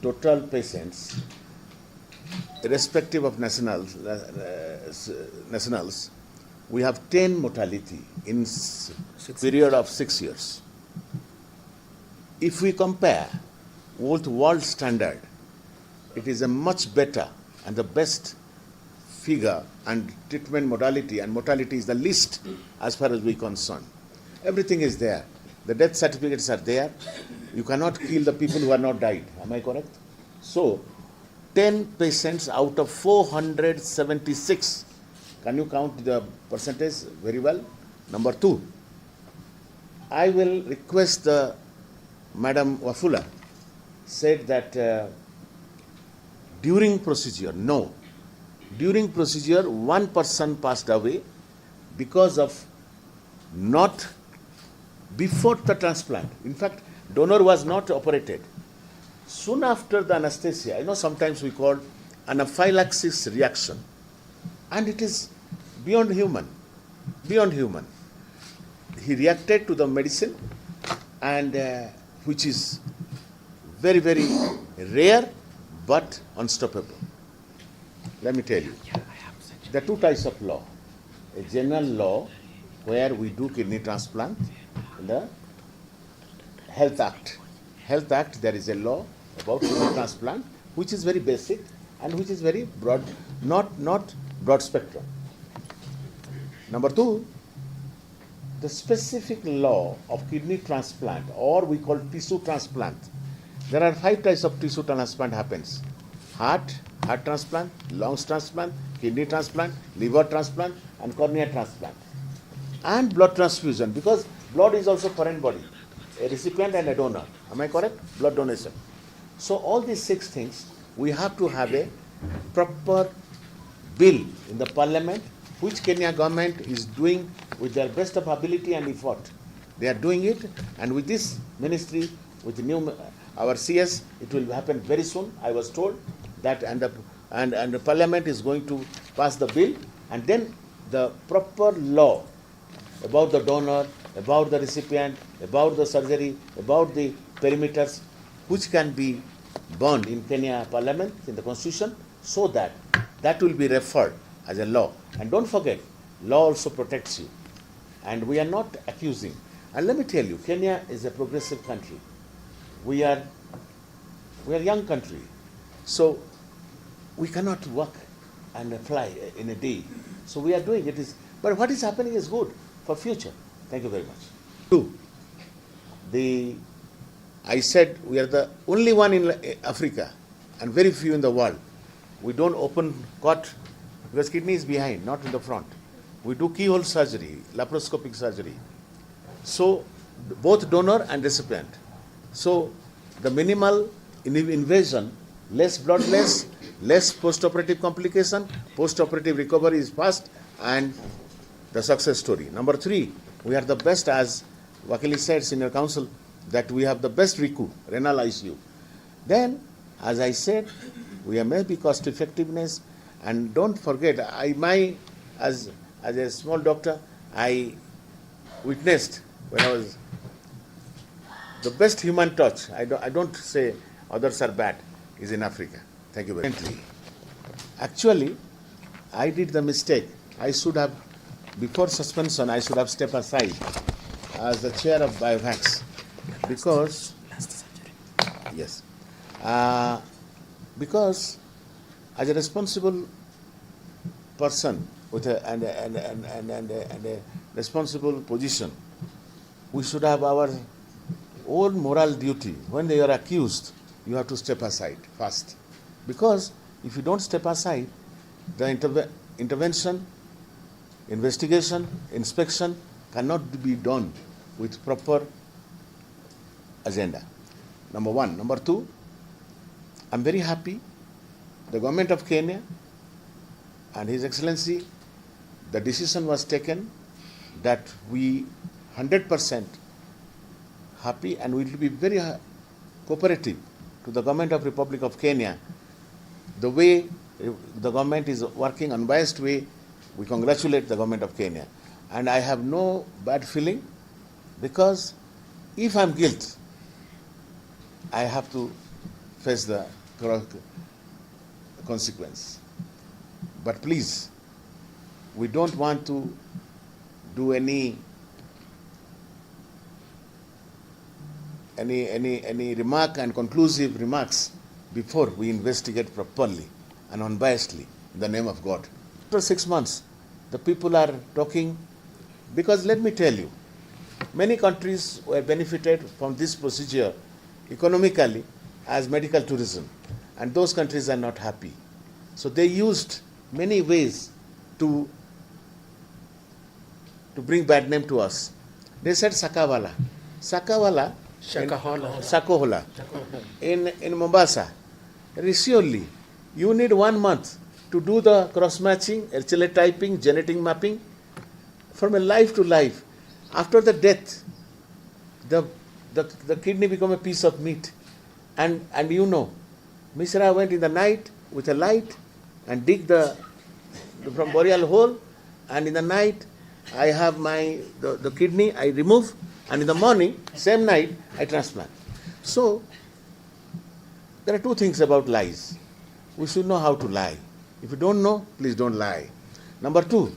total patients, irrespective of nationals, we have 10 mortality in period of 6 years. If we compare with world standard, it is a much better and the best figure and treatment modality, and mortality is the least as far as we are concerned. Everything is there. The death certificates are there. You cannot kill the people who are not died. Am I correct? So, 10 patients out of 476. Can you count the percentage very well? Number 2, I will request the Madam Wafula said that during procedure, no. During procedure, one person passed away because of not before the transplant. In fact, donor was not operated. Soon after the anesthesia, sometimes we call anaphylaxis reaction. And it is beyond human. Beyond human. He reacted to the medicine, and which is very, very rare but unstoppable. Let me tell you, there are two types of law. A general law where we do kidney transplant, and the Health Act. Health Act, there is a law about kidney transplant which is very basic and which is very broad, not broad spectrum. Number 2, the specific law of kidney transplant, or we call tissue transplant. There are 5 types of tissue transplant happens. Heart transplant, lungs transplant, kidney transplant, liver transplant, and cornea transplant. And blood transfusion, because blood is also foreign body, a recipient and a donor. Am I correct? Blood donation. So all these 6 things, we have to have a proper bill in the parliament, which Kenya government is doing with their best of ability and effort. They are doing it, and with this ministry, with the new our CS, it will happen very soon. I was told that, and the parliament is going to pass the bill, and then the proper law about the donor, about the recipient, about the surgery, about the perimeters, which can be burned in Kenya parliament, in the constitution, so that will be referred as a law. And don't forget, law also protects you. And we are not accusing. And let me tell you, Kenya is a progressive country. We are a young country. So we cannot work and fly in a day. So we are doing it. But what is happening is good for future. Thank you very much. 2, I said we are the only one in Africa and very few in the world. We don't open cut because kidney is behind, not in the front. We do keyhole surgery, laparoscopic surgery. So both donor and recipient. So the minimal invasion, less blood loss, less post-operative complication, post-operative recovery is fast, and the success story. Number 3, we are the best, as Wakili said, senior counsel, that we have the best RICU, renal ICU. Then, as I said, we have maybe cost effectiveness, and don't forget, as a small doctor, I witnessed when I was the best human touch. I don't say others are bad, is in Africa. Thank you very much. Actually, I did the mistake. I should have, before suspension, I should have stepped aside as the chair of Biovax, because because as a responsible person with a responsible position, we should have our own moral duty. When they are accused, you have to step aside first, because if you don't step aside, the intervention, investigation, inspection cannot be done with proper agenda. Number 1. Number 2, I'm very happy the government of Kenya and His Excellency, the decision was taken that we 100% happy, and we will be very cooperative to the government of Republic of Kenya. The way the government is working unbiased way, we congratulate the government of Kenya. And I have no bad feeling, because if I'm guilty, I have to face the consequence. But please, we don't want to do any remark and conclusive remarks before we investigate properly and unbiasedly in the name of God. After 6 months, the people are talking, because let me tell you, many countries were benefited from this procedure economically as medical tourism, and those countries are not happy. So they used many ways to bring bad name to us. They said Sakawala. Sakawala, Sakohola. In Mombasa, surely you need 1 month to do the cross-matching, HLA typing, genetic mapping from a life to life. After the death, the kidney become a piece of meat. And you know, Mishra went in the night with a light and dig from burial hole, and in the night I have the kidney, I remove, and in the morning, same night, I transplant. So, there are two things about lies. We should know how to lie. If you don't know, please don't lie. Number two,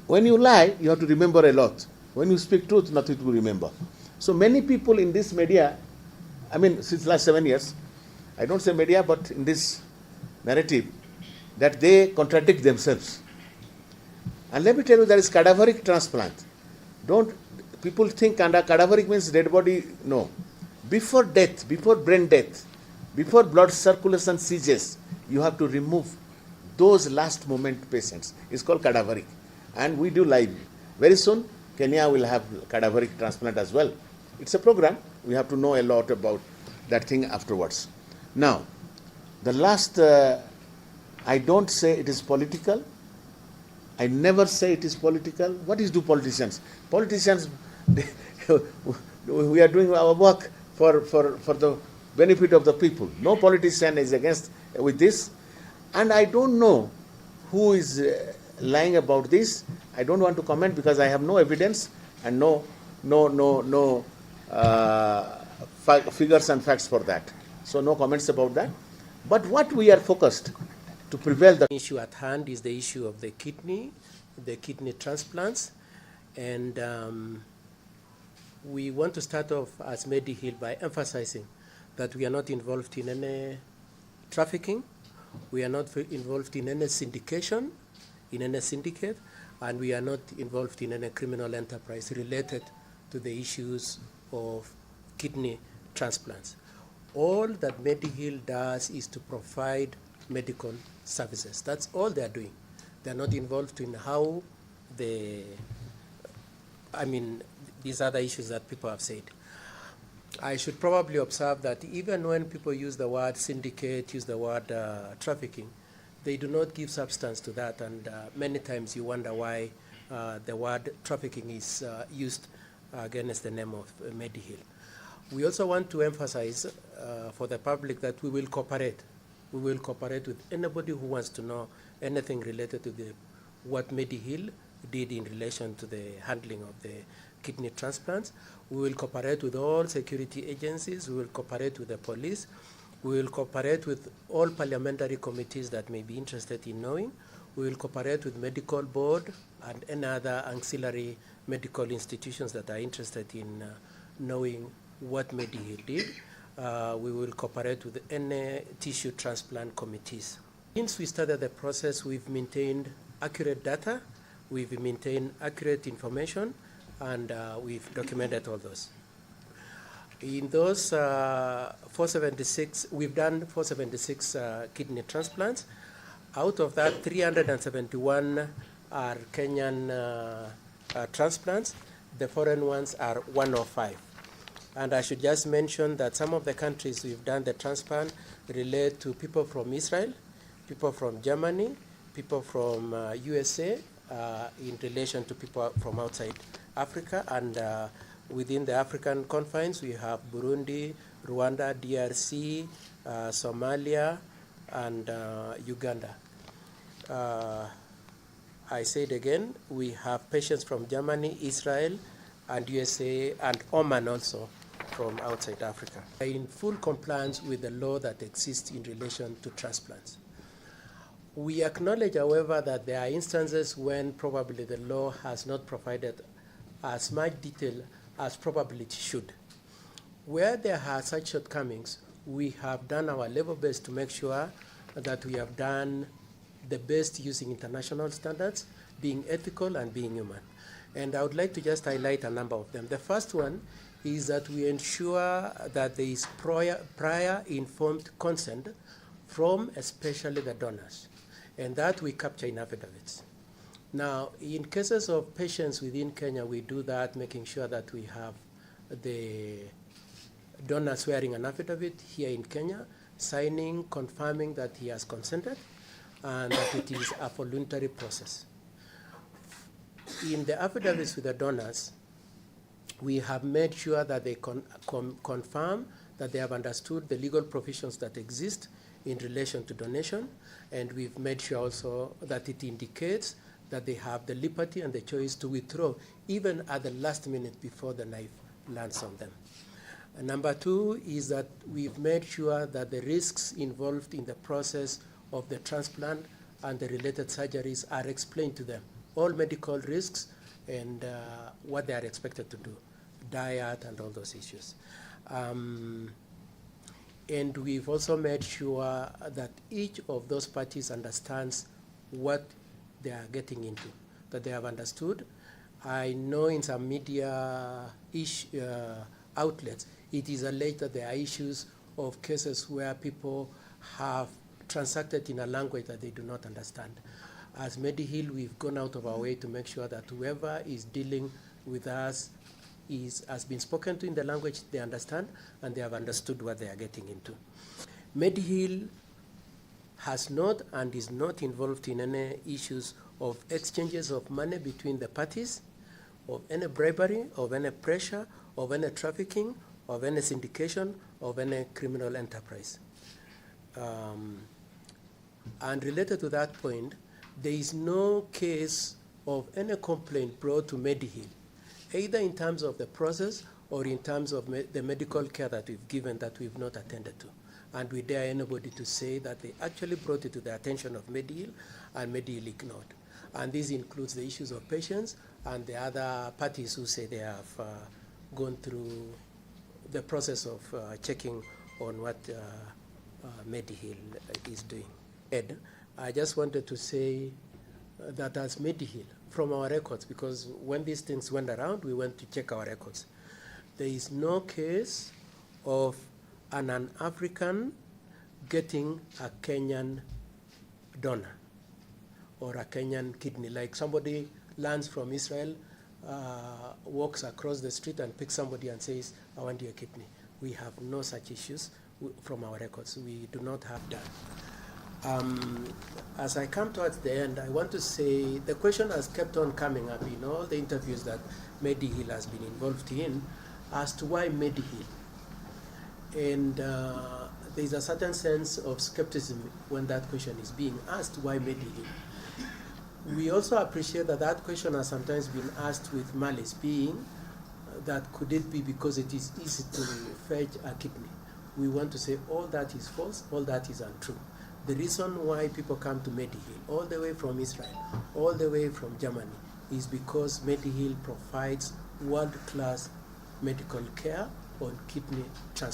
when you lie, you have to remember a lot. When you speak truth, nothing to remember. So many people in this media, since last 7 years, I don't say media, but in this narrative, that they contradict themselves. And let me tell you, there is cadaveric transplant. People think cadaveric means dead body. No. Before death, before brain death, before blood circulation ceases, you have to remove those last moment patients. It's called cadaveric. And we do live. Very soon, Kenya will have cadaveric transplant as well. It's a program. We have to know a lot about that thing afterwards. Now, the last, I don't say it is political. I never say it is political. What do politicians? Politicians, we are doing our work for the benefit of the people. No politician is against with this. And I don't know who is lying about this. I don't want to comment because I have no evidence and no figures and facts for that. So no comments about that. But what we are focused to prevail the issue at hand is the issue of the kidney transplants, and we want to start off as Mediheal by emphasizing that we are not involved in any trafficking, we are not involved in any syndication, in any syndicate, and we are not involved in any criminal enterprise related to the issues of kidney transplants. All that Mediheal does is to provide medical services. That's all they're doing. They're not involved in how these other issues that people have said. I should probably observe that even when people use the word syndicate, use the word trafficking, they do not give substance to that, and many times you wonder why the word trafficking is used against the name of Mediheal. We also want to emphasize for the public that we will cooperate. We will cooperate with anybody who wants to know anything related to what Mediheal did in relation to the handling of the kidney transplants. We will cooperate with all security agencies. We will cooperate with the police. We will cooperate with all parliamentary committees that may be interested in knowing. We will cooperate with medical board and any other ancillary medical institutions that are interested in knowing what Mediheal did. We will cooperate with any tissue transplant committees. Since we started the process, we've maintained accurate data, we've maintained accurate information, and we've documented all those. In those 476, we've done 476 kidney transplants. Out of that, 371 are Kenyan transplants. The foreign ones are 105. And I should just mention that some of the countries we've done the transplant relate to people from Israel, people from Germany, people from USA, in relation to people from outside Africa. And within the African confines, we have Burundi, Rwanda, DRC, Somalia, and Uganda. I say it again, we have patients from Germany, Israel, and USA, and Oman also. from outside Africa. In full compliance with the law that exists in relation to transplants. We acknowledge, however, that there are instances when probably the law has not provided as much detail as probably it should. Where there are such shortcomings, we have done our level best to make sure that we have done the best using international standards, being ethical and being human. And I would like to just highlight a number of them. The first one is that we ensure that there is prior informed consent from especially the donors, and that we capture in affidavits. Now, in cases of patients within Kenya, we do that, making sure that we have the donor swearing an affidavit here in Kenya, signing, confirming that he has consented, and that it is a voluntary process. In the affidavits with the donors, we have made sure that they confirm that they have understood the legal provisions that exist in relation to donation, and we've made sure also that it indicates that they have the liberty and the choice to withdraw even at the last minute before the knife lands on them. And number two is that we've made sure that the risks involved in the process of the transplant and the related surgeries are explained to them. All medical risks and what they are expected to do, diet and all those issues. And we've also made sure that each of those parties understands what they are getting into, that they have understood. I know in some media outlets, it is alleged that there are issues of cases where people have transacted in a language that they do not understand. As Mediheal, we've gone out of our way to make sure that whoever is dealing with us has been spoken to in the language they understand, and they have understood what they are getting into. Mediheal has not and is not involved in any issues of exchanges of money between the parties, of any bribery, of any pressure, of any trafficking, of any syndication, of any criminal enterprise. And related to that point, there is no case of any complaint brought to Mediheal, either in terms of the process or in terms of the medical care that we've given that we've not attended to. And we dare anybody to say that they actually brought it to the attention of Mediheal and Mediheal ignored. And this includes the issues of patients and the other parties who say they have gone through the process of checking on what Mediheal is doing. Ed, I just wanted to say that as Mediheal, from our records, because when these things went around, we went to check our records. There is no case of an African getting a Kenyan donor or a Kenyan kidney. Like somebody lands from Israel, walks across the street and picks somebody and says, I want your kidney. We have no such issues from our records. We do not have that. As I come towards the end, I want to say the question has kept on coming up in all the interviews that Mediheal has been involved in as to why Mediheal. And there's a certain sense of skepticism when that question is being asked, why Mediheal? We also appreciate that that question has sometimes been asked with malice, being that could it be because it is easy to fetch a kidney? We want to say all that is false, all that is untrue. The reason why people come to Mediheal, all the way from Israel, all the way from Germany, is because Mediheal provides world-class medical care on kidney transplant.